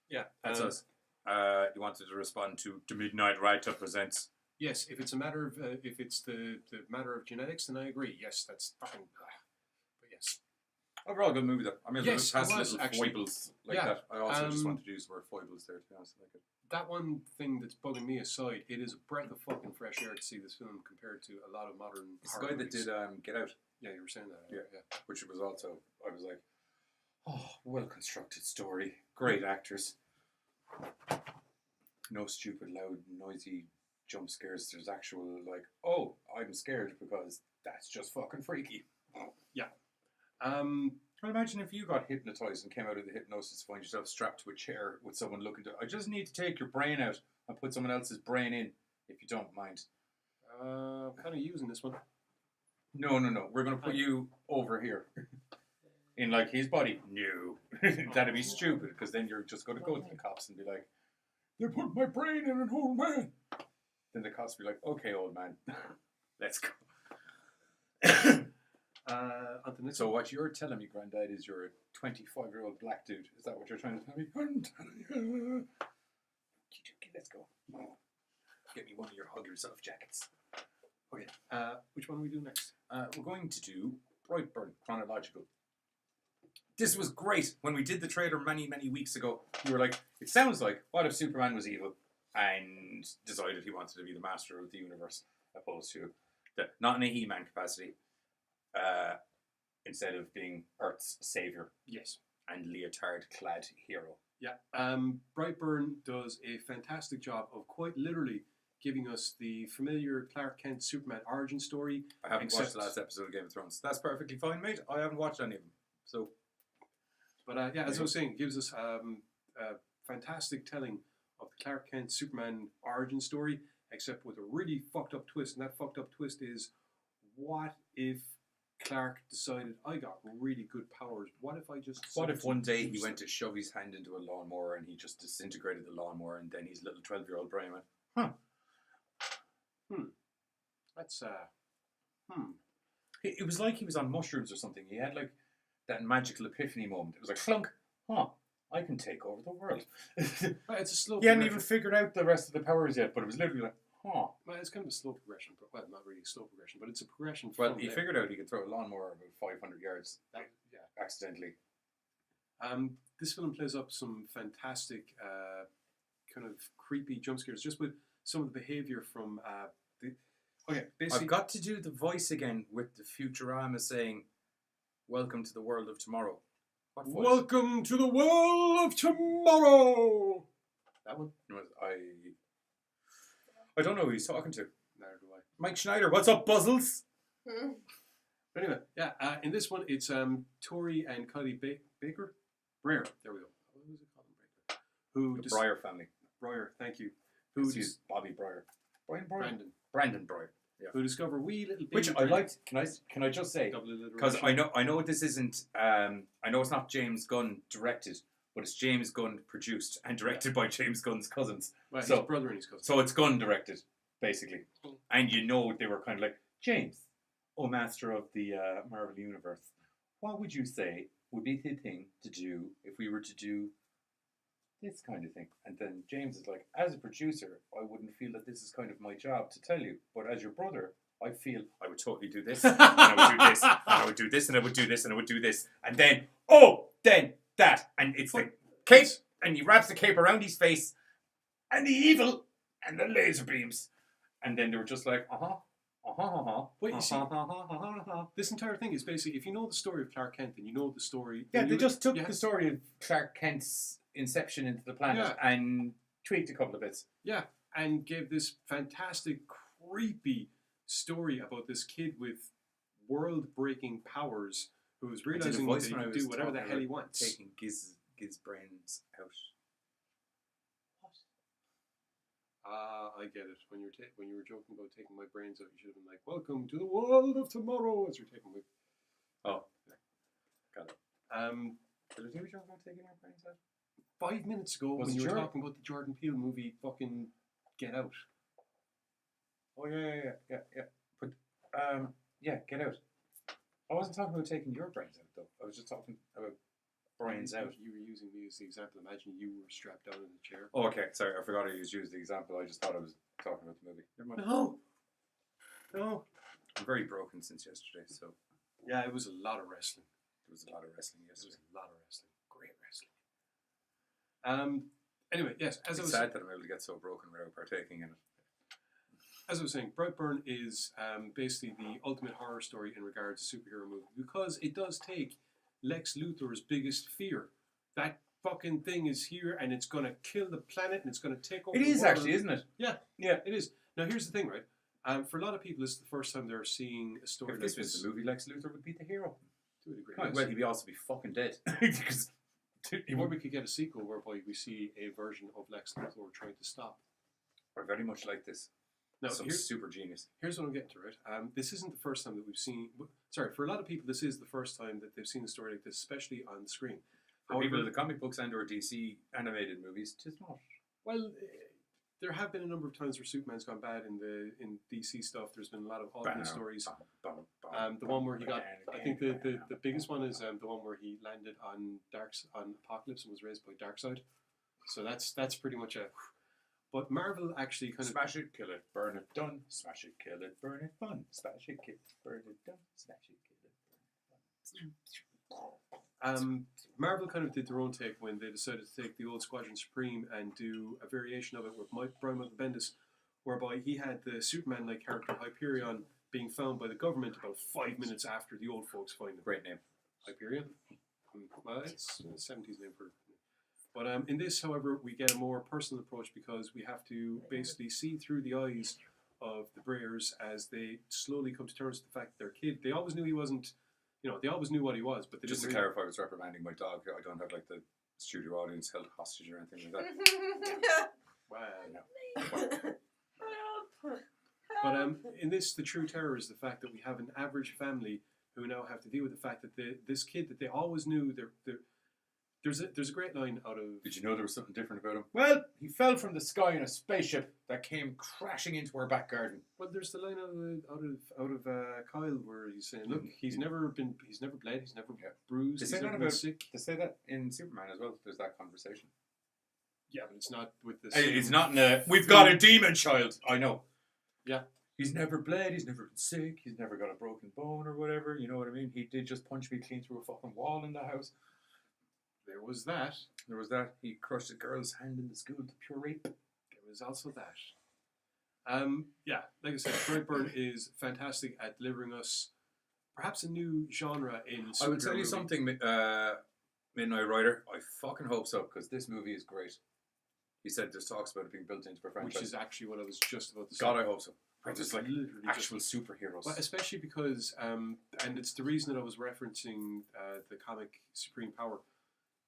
Yeah, That's us. You wanted to respond to The Midnight Writer presents. Yes, if it's a matter of if it's the matter of genetics, then I agree. Yes, that's fucking. But yes, Overall, good movie though. I mean, Yes, it has it was, little actually. foibles like Yeah, that. I also just um, wanted to use the word foibles there, to be honest. I like it. that one thing that's bugging me aside, it is a breath of fucking fresh air to see this film compared to a lot of modern. It's the horror guy that movies. did Get Out, Yeah, you were saying that. Yeah. which was also, I was like, oh, well constructed story, great actors. No stupid, loud, noisy jump scares. There's actual like, oh, I'm scared because that's just fucking freaky. Yeah. Well, imagine if you got hypnotized and came out of the hypnosis to find yourself strapped to a chair with someone looking to. I just need to take your brain out and put someone else's brain in, if you don't mind. Kind of using this one. No. We're going to put you over here. In like his body. No. That'd be stupid because then you're just going to go to the cops and be like, they put my brain in an old man. Then the cops will be like, okay, old man, let's go. On the next So one. what you're telling me, Granddad, is you're a 25-year-old black dude. Is that what you're trying to tell me? I'm telling you. Okay, let's go. Get me one of your hug yourself jackets. Okay. Which one are we doing next? We're going to do Brightburn, chronological. This was great. When we did the trailer many, many weeks ago, you were like, it sounds like, what if Superman was evil and decided he wanted to be the master of the universe, opposed to, not in a He-Man capacity, instead of being Earth's saviour Yes. and leotard-clad hero. Yeah. Brightburn does a fantastic job of quite literally giving us the familiar Clark Kent Superman origin story. I haven't watched Except- the last episode of Game of Thrones. That's perfectly fine, mate. I haven't watched any of them. So, But yeah, as I was saying, it gives us a fantastic telling of the Clark Kent Superman origin story, except with a really fucked up twist. And that fucked up twist is, what if Clark decided, I got really good powers? What if I just... what if one day he use went them?" to shove his hand into a lawnmower and he just disintegrated the lawnmower, and then his little 12-year-old brain went, That's, It was like he was on mushrooms or something. He had like that magical epiphany moment. It was like, clunk, I can take over the world. Well, it's a slow He hadn't even progression. figured out the rest of the powers yet, but it was literally like, Well, it's kind of a slow progression. Well, not really a slow progression, but it's a progression Well, from he there. figured out he could throw a lawnmower about 500 yards Yeah. accidentally. This film plays up some fantastic kind of creepy jump scares, just with some of the behavior from basically I've got to do the voice again with the Futurama saying, welcome to the world of tomorrow. What voice? welcome to the world of tomorrow. That one? No, I don't know who he's talking to. Neither do I. Mike Schneider, what's up, Buzzles? But anyway, yeah. In this one, it's Tori and Kylie Baker. Breyer. There we go. What was it called? Baker. Who? The Breyer family. Breyer. Thank you. Who? Excuse Bobby Breyer. Brian Breyer? Brandon. Breyer. Yeah. Who discover wee little baby. Which I liked. Can I just say? Double Because alliteration. I know this isn't. I know it's not James Gunn directed, but it's James Gunn produced and directed by James Gunn's cousins. Well, so his brother and his cousin. So it's Gunn directed, basically. And you know they were kind of like, James, master of the Marvel Universe, what would you say would be the thing to do if we were to do this kind of thing? And then James is like, as a producer, I wouldn't feel that this is kind of my job to tell you. But as your brother, I feel I would totally do this, and I would do this, and I would do this, and I would do this, and I would do this. And then, then that. And it's the cape, and he wraps the cape around his face, and the evil, and the laser beams. And then they were just like, Wait, you see, this entire thing is basically, if you know the story of Clark Kent, then you know the story. Yeah, then they you- just took yeah, the story of Clark Kent's inception into the planet and tweaked a couple of bits. Yeah, and gave this fantastic, creepy story about this kid with world-breaking powers who's realizing that he can do whatever the hell he wants. Taking Giz brains out. I get it. When you were joking about taking my brains out, you should have been like, "Welcome to the world of tomorrow," as you're taking my. Oh, got it. Did I do a joke about taking our brains out? 5 minutes ago, Was when it you were your- talking about the Jordan Peele movie, fucking Get Out. Oh yeah. But Get Out. I wasn't talking about taking your brains out though. I was just talking about brains out. You were using me as the example. Imagine you were strapped down in a chair. Oh, okay. Sorry, I forgot I used the example. I just thought I was talking about the movie. Never mind. No. I'm very broken since yesterday, so Yeah, it was a lot of wrestling. there was a lot of wrestling It was yesterday. a lot of wrestling. Great wrestling. Anyway, yes, as I It's was sad that I'm able to get so broken without partaking in it. as I was saying, Brightburn is basically the ultimate horror story in regards to superhero movie because it does take Lex Luthor's biggest fear. That fucking thing is here and it's going to kill the planet and it's going to take over It the is world. actually, isn't it? Yeah, Yeah. it is. Now, here's the thing, right? For a lot of people, this is the first time they're seeing a story If like this was the movie, Lex Luthor would be the hero. To a degree, Well, yes. he'd also be fucking dead. Because Or we could get a sequel whereby we see a version of Lex Luthor trying to stop. I very much like this. No, Some super genius. Here's what I'm getting to, right? This isn't the first time that we've seen. Sorry, for a lot of people, this is the first time that they've seen a story like this, especially on the screen. For people in the comic books and or DC animated movies, tis not. Well, there have been a number of times where Superman's gone bad in DC stuff. There's been a lot of alternate stories. The one where he got, I think the biggest one is the one where he landed on Apocalypse and was raised by Darkseid. So that's pretty much a. But Marvel actually kind of smash it, kill it, burn it, done. Smash it, kill it, burn it, fun. Smash it, kill it, burn it, done. Smash it, kill it, burn it, fun. Marvel kind of did their own take when they decided to take the old Squadron Supreme and do a variation of it with Brian Michael Bendis, whereby he had the Superman-like character Hyperion being found by the government about 5 minutes after the old folks find him. Great name. Hyperion? Well, it's a 70s name for. But in this, however, we get a more personal approach because we have to basically see through the eyes of the Breyers as they slowly come to terms with the fact that their kid, they always knew he wasn't, they always knew what he was, but they just to didn't clarify, I was reprimanding my dog. I don't have like the studio audience held hostage or anything like that. Wow. But in this, the true terror is the fact that we have an average family who now have to deal with the fact that this kid that they always knew, there's a great line out of. Did you know there was something different about him? Well, he fell from the sky in a spaceship that came crashing into our back garden. Well, there's the line out of Kyle where he's saying, "Look, he's never bled, he's never bruised, They he's say never that been about sick." They say that in Superman as well. There's that conversation. Yeah, but it's not with the. It's not in a. We've got a demon child. I know. Yeah. He's never bled. He's never been sick. He's never got a broken bone or whatever. You know what I mean? He did just punch me clean through a fucking wall in the house. There was that. There was that. He crushed a girl's hand in the school to pure rape. There was also that. Yeah, like I said, brightburn is fantastic at delivering us perhaps a new genre in. I will tell you something, Midnight Rider. I fucking hope so because this movie is great. He said there's talks about it being built into a franchise, which is actually what I was just about to say. God, I hope so. It's Just like actual superheroes. Well, especially because, and it's the reason that I was referencing the comic Supreme Power.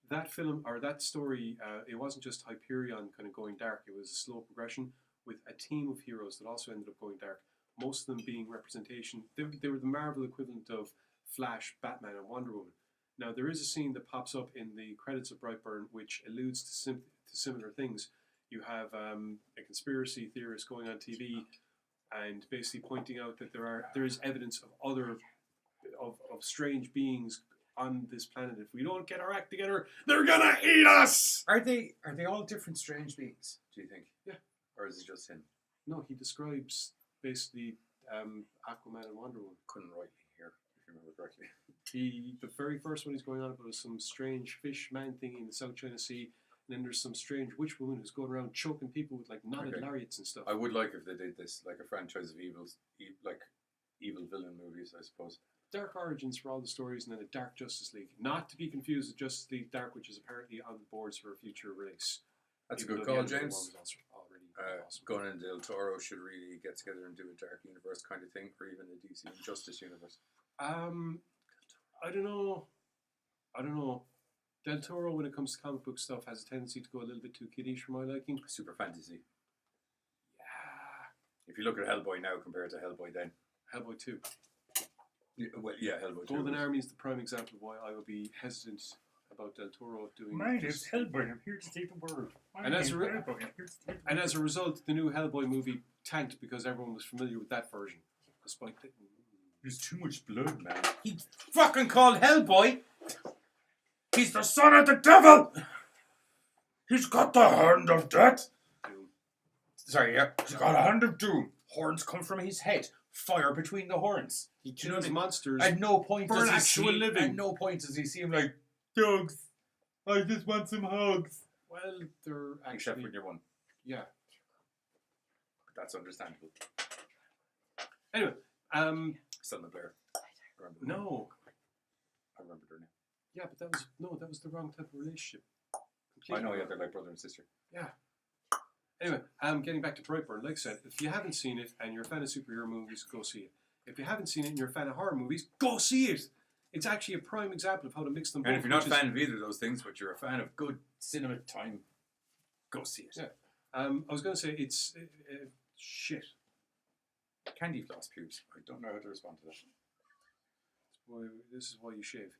That film, or that story, it wasn't just Hyperion kind of going dark. It was a slow progression with a team of heroes that also ended up going dark. Most of them being representation. They were the Marvel equivalent of Flash, Batman, and Wonder Woman. Now, there is a scene that pops up in the credits of Brightburn which alludes to similar things. You have a conspiracy theorist going on TV and basically pointing out that there is evidence of other of strange beings on this planet. If we don't get our act together, they're gonna eat us. Are they all different strange beings? Do you think? Yeah. Or is it just him? No, he describes basically Aquaman and Wonder Woman. Couldn't rightly hear, if you remember correctly. The very first one he's going on about is some strange fish man thing in the South China Sea, and then there's some strange witch woman who's going around choking people with like knotted lariats and stuff. I would like if they did this, like a franchise of like evil villain movies, I suppose. Dark Origins for all the stories, and then a Dark Justice League. Not to be confused with Justice League Dark, which is apparently on the boards for a future release. That's a good call, James. Gunn and Del Toro should really get together and do a Dark Universe kind of thing, or even a DC Injustice Universe. I don't know. Del Toro, when it comes to comic book stuff, has a tendency to go a little bit too kiddish for my liking. Super fantasy. Yeah. If you look at Hellboy now compared to Hellboy then. Hellboy 2. Yeah, Hellboy 2. Golden Army is the prime example of why I would be hesitant about Del Toro doing. My name's Hellboy. I'm here to save the world. And as a result, the new Hellboy movie tanked because everyone was familiar with that version, despite that. There's too much blood, man. He's fucking called Hellboy. He's the son of the devil. He's got the hand of death. Doom. Sorry, yeah. He's got a hand of doom. Horns come from his head. Fire between the horns. He kills monsters. At no point for does he actual see, living. At no point does he see him like, dogs, I just want some hugs. Well, they're actually... Except when you're one. Yeah. But that's understandable. Anyway, Selma Blair. No. I remember her name. Yeah, but that was the wrong type of relationship. I know, yeah, they're like brother and sister. Yeah. Anyway, getting back to Brightburn, like I said, if you haven't seen it and you're a fan of superhero movies, go see it. If you haven't seen it and you're a fan of horror movies, go see it. It's actually a prime example of how to mix them both. And if you're not a fan of either of those things, but you're a fan of good cinema time, go see it. Yeah. I was going to say it's shit. Candy floss pubes. I don't know how to respond to that. Well, this is why you shave.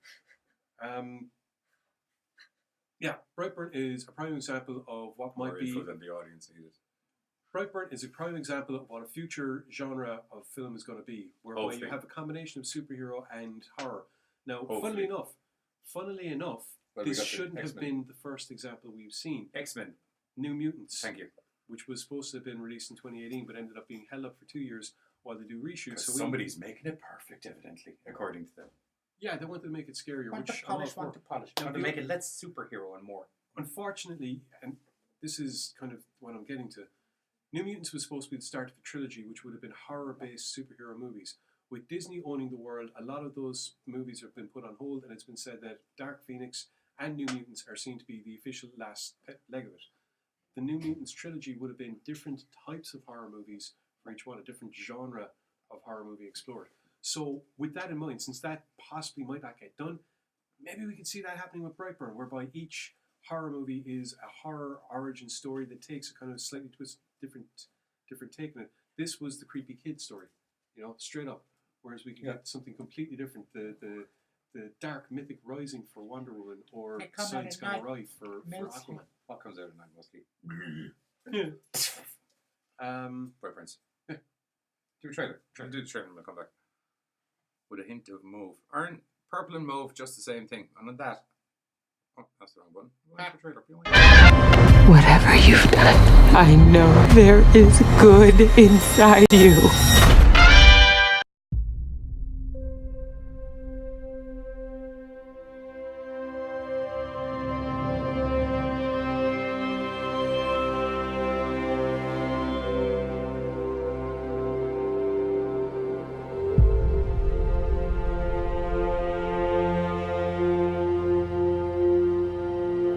Yeah, Brightburn is a prime example of what might More be. info than the audience needed. Brightburn is a prime example of what a future genre of film is going to be, whereby Hopefully. you have a combination of superhero and horror. Now, Hopefully. funnily enough, Well, we this got the shouldn't have X-Men. been the first example we've seen. X-Men. New Mutants, Thank you. which was supposed to have been released in 2018, but ended up being held up for 2 years while they do reshoots. Because So somebody's making it perfect, evidently, according to them. yeah, they wanted to make it scarier, Want to which I'm all polish, for. want to polish. Now, Want to the- make it less superhero and more. Unfortunately, and this is kind of what I'm getting to, New Mutants was supposed to be the start of a trilogy, which would have been horror-based superhero movies. With Disney owning the world, a lot of those movies have been put on hold, and it's been said that Dark Phoenix and New Mutants are seen to be the official last leg of it. The New Mutants trilogy would have been different types of horror movies for each one, a different genre of horror movie explored. So with that in mind, since that possibly might not get done, maybe we could see that happening with Brightburn, whereby each horror movie is a horror origin story that takes a kind of slightly different take on it. This was the creepy kid story, straight up. Whereas we could get something completely different, the dark mythic rising for Wonder Woman, or Science Gone Awry for Aquaman. What comes out at night mostly? Brightburns. Yeah. Do a trailer. Do the trailer and we'll come back. With a hint of mauve. Aren't purple and mauve just the same thing? And on that... Oh, that's the wrong one. Trailer. Whatever you've done, I know there is good inside you.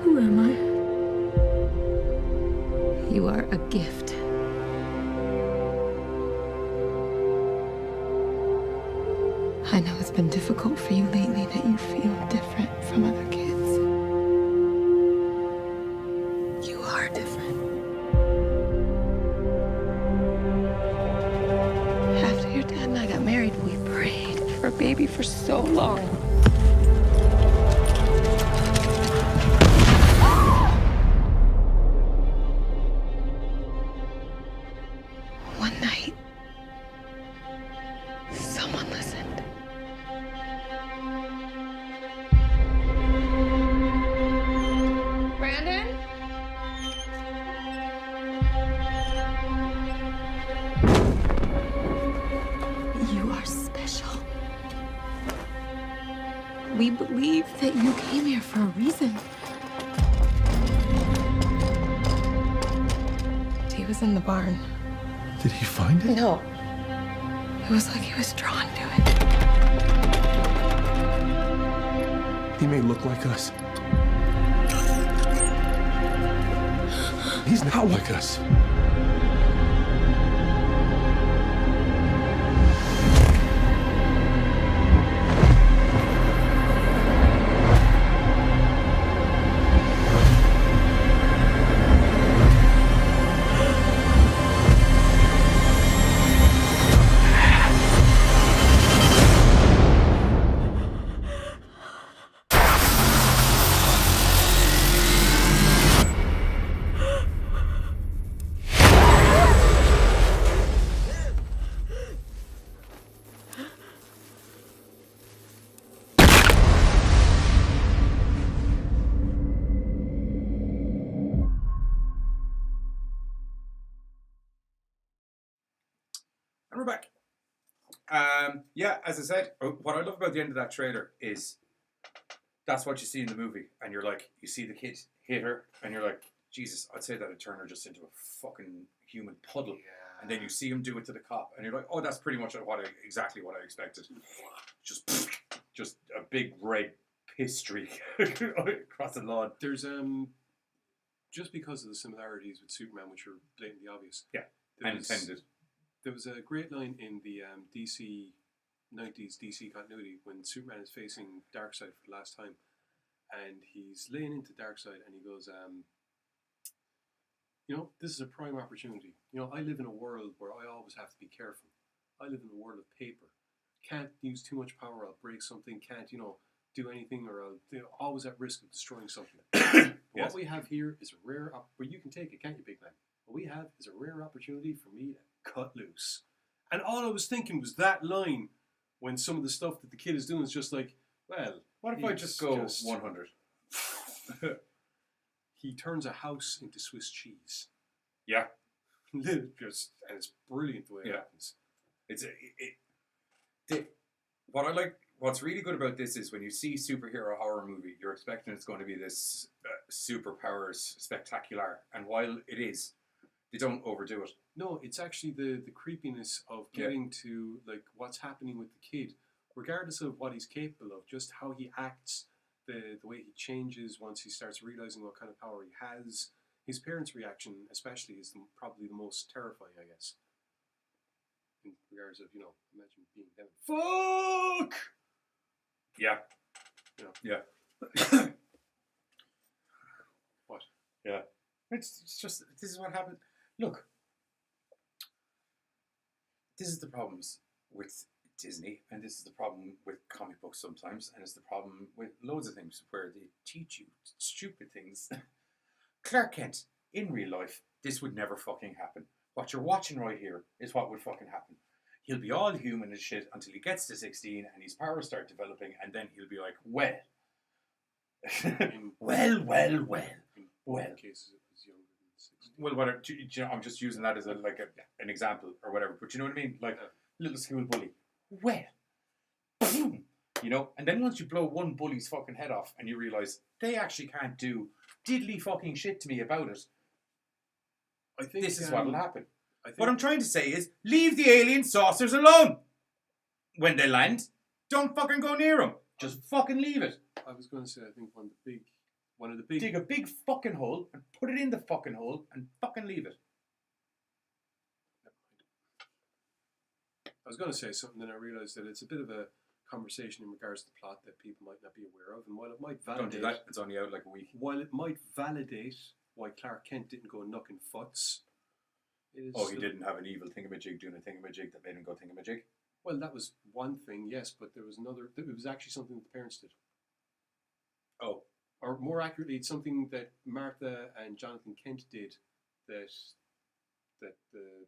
Who am I? You are a gift. I know it's been difficult for you lately that you feel different from other kids. You are different. After your dad and I got married, we prayed for a baby for so long. One night, someone listened. Brandon? You are special. We believe that you came here for a reason. He was in the barn. Did he find it? No. It was like he was drawn to it. He may look like us. He's not like us. And we're back. Yeah, as I said, what I love about the end of that trailer is that's what you see in the movie, and you're like, you see the kid hit her, and you're like, Jesus, I'd say that would turn her just into a fucking human puddle. Yeah. And then you see him do it to the cop, and you're like, oh, that's pretty much exactly what I expected. Just a big red piss streak across the lawn. There's just because of the similarities with Superman, which are blatantly obvious. Yeah, intended. There was a great line in the DC 90s DC continuity when Superman is facing Darkseid for the last time, and he's laying into Darkseid, and he goes, this is a prime opportunity. I live in a world where I always have to be careful. I live in a world of paper. Can't use too much power, I'll break something. Can't, do anything, or I'll always at risk of destroying something. Yes. What we have here is a rare where you can take it, can't you, big man? What we have is a rare opportunity for me to cut loose. And all I was thinking was that line when some of the stuff that the kid is doing is just like, well, What if I just go 100? He turns a house into Swiss cheese. Yeah. And it's brilliant the way it happens. What I like, what's really good about this is when you see superhero horror movie, you're expecting it's going to be this superpowers spectacular, and while it is, they don't overdo it. No, it's actually the creepiness of getting to like what's happening with the kid, regardless of what he's capable of, just how he acts, the way he changes once he starts realizing what kind of power he has. His parents' reaction, especially, is probably the most terrifying, I guess. In regards of, imagine being them. Fuck! Yeah. Yeah. What? Yeah. It's just, this is what happened. Look, this is the problems with Disney, and this is the problem with comic books sometimes, and it's the problem with loads of things where they teach you stupid things. Clark Kent, in real life, this would never fucking happen. What you're watching right here is what would fucking happen. He'll be all human and shit until he gets to 16 and his powers start developing, and then he'll be like, well. well. In cases, it was younger than 16. Well, whatever. I'm just using that as an example or whatever. But you know what I mean? Like little school bully. Well, and then once you blow one bully's fucking head off and you realise they actually can't do diddly fucking shit to me about it, I think this is what'll happen. What I'm trying to say is leave the alien saucers alone. When they land, don't fucking go near them. Just fucking leave it. I was going to say, I think one of the big. Dig a big fucking hole and put it in the fucking hole and fucking leave it. I was going to say something, then I realised that it's a bit of a conversation in regards to the plot that people might not be aware of, and while it might validate, Don't do that. It's only out like a week. While it might validate why Clark Kent didn't go knucking futs, he didn't have an evil thingamajig doing a thingamajig that made him go thingamajig. Well, that was one thing, yes, but there was another. It was actually something that the parents did. Oh, or more accurately, it's something that Martha and Jonathan Kent did that the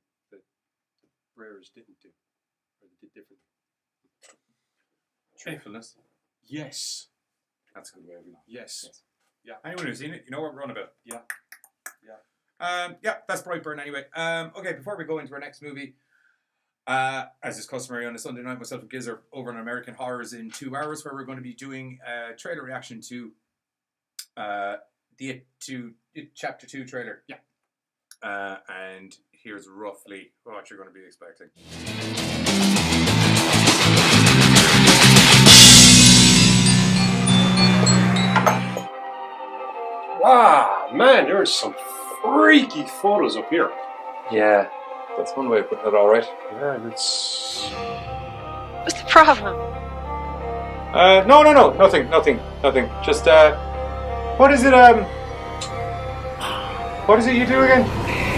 Breyers didn't do, or they did differently. Truthfulness. Yes. That's a good way of it. Yes. Yeah. Anyone who's seen it, you know what we're on about. Yeah. That's Brightburn anyway. Okay, before we go into our next movie, as is customary on a Sunday night, myself and Giz are over on American Horrors in 2 hours, where we're going to be doing a trailer reaction to the Chapter 2 trailer. Yeah. And here's roughly what you're going to be expecting. Wow, man, there's some freaky photos up here. Yeah, that's one way of putting it, all right. Yeah, that's... What's the problem? No, nothing. Just, what is it you do again?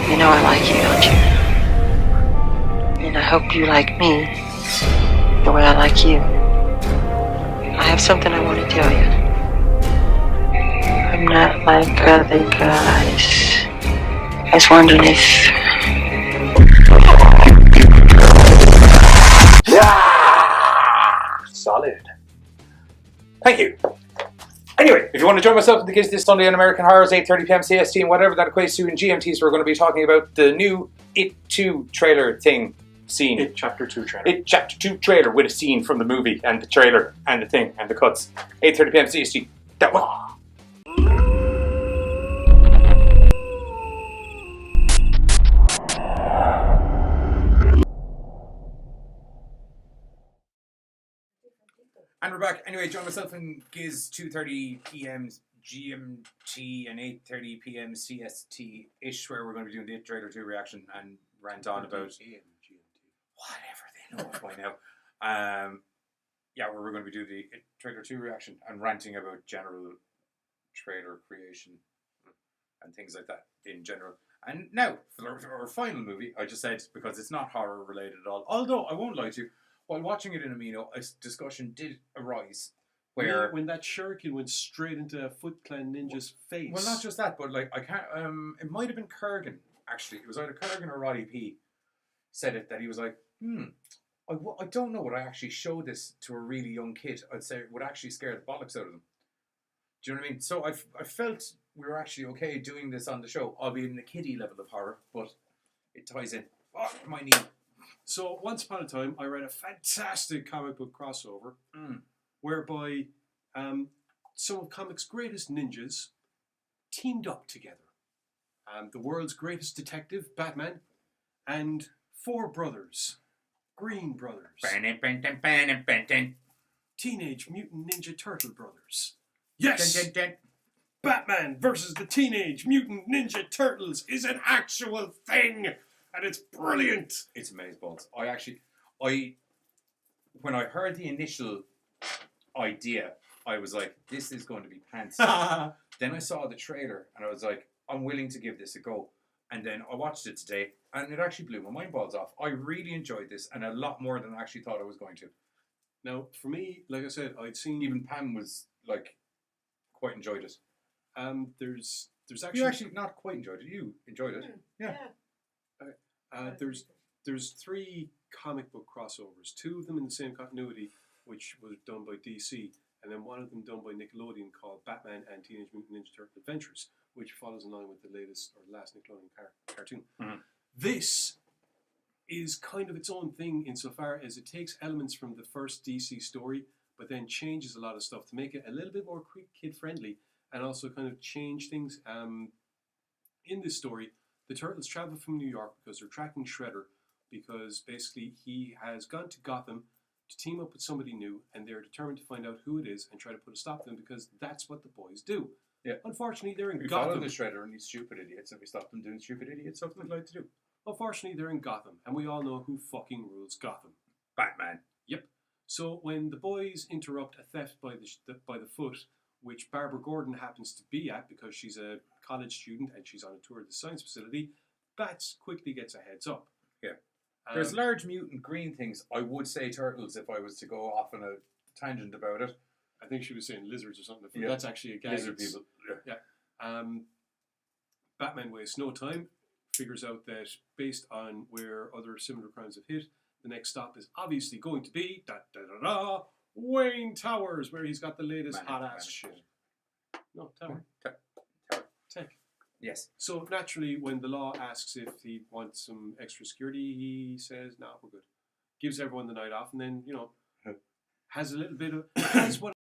You know I like you, don't you? And I hope you like me the way I like you. I have something I want to tell you. I'm not like other guys. I was wondering if... Solid. Thank you. Anyway, if you want to join myself and the kids this Sunday on American Horrors, 8:30 p.m. CST, and whatever that equates to in GMTs, we're going to be talking about the new It 2 trailer scene. It Chapter 2 trailer. It Chapter 2 trailer with a scene from the movie and the trailer and the thing and the cuts. 8:30 p.m. CST. That one. And we're back. Anyway, join myself and Giz 2:30 p.m. GMT and 8:30 p.m. CST-ish, where we're going to be doing the trailer 2 reaction and rant on about whatever they know by now. Where we're going to be doing the trailer 2 reaction and ranting about general trailer creation and things like that in general. And now, for our final movie, I just said, because it's not horror related at all, although I won't lie to you, while watching it in Amino, a discussion did arise where... When that shuriken went straight into a Foot Clan ninja's face. Well, not just that, but like, I can't... it might have been Kurgan, actually. It was either Kurgan or Roddy P. said it, that he was like, I don't know, would I actually show this to a really young kid? I'd say it would actually scare the bollocks out of them. Do you know what I mean? So I felt we were actually okay doing this on the show, albeit in the kiddie level of horror, but it ties in. Oh, my knee. So, once upon a time, I read a fantastic comic book crossover whereby some of comics' greatest ninjas teamed up together. The world's greatest detective, Batman, and 4 brothers, Green Brothers, Teenage Mutant Ninja Turtle Brothers. Yes! Batman versus the Teenage Mutant Ninja Turtles is an actual thing! And it's brilliant! It's amazeballs. When I heard the initial idea, I was like, this is going to be pants. Then I saw the trailer and I was like, I'm willing to give this a go. And then I watched it today and it actually blew my mind balls off. I really enjoyed this and a lot more than I actually thought I was going to. Now, for me, like I said, I'd seen... Even Pam was like, quite enjoyed it. There's actually... You actually not quite enjoyed it. You enjoyed it. Yeah. There's 3 comic book crossovers. 2 of them in the same continuity, which was done by DC, and then one of them done by Nickelodeon called Batman and Teenage Mutant Ninja Turtle Adventures, which follows in line with the latest or last Nickelodeon cartoon. Mm-hmm. This is kind of its own thing insofar as it takes elements from the first DC story, but then changes a lot of stuff to make it a little bit more kid-friendly, and also kind of change things. In this story, the Turtles travel from New York because they're tracking Shredder, because basically he has gone to Gotham to team up with somebody new, and they're determined to find out who it is and try to put a stop to them, because that's what the boys do. Yeah. Unfortunately, they're in We Gotham. follow the Shredder and these stupid idiots, and we stop them doing stupid idiots, something they'd like to do. Unfortunately, they're in Gotham, and we all know who fucking rules Gotham. Batman. Yep. So when the boys interrupt a theft by the Foot, which Barbara Gordon happens to be at because she's a college student and she's on a tour of the science facility, Bats quickly gets a heads up. Yeah. There's large mutant green things. I would say turtles if I was to go off on a tangent about it. I think she was saying lizards or something. Yeah. That's actually a gag. Lizard people. Yeah. Batman wastes no time, figures out that based on where other similar crimes have hit, the next stop is obviously going to be Wayne Towers, where he's got the latest hot-ass shit. No, Tower. Tech. Yes. So naturally, when the law asks if he wants some extra security, he says, "No, we're good." Gives everyone the night off, and then has a little bit of has what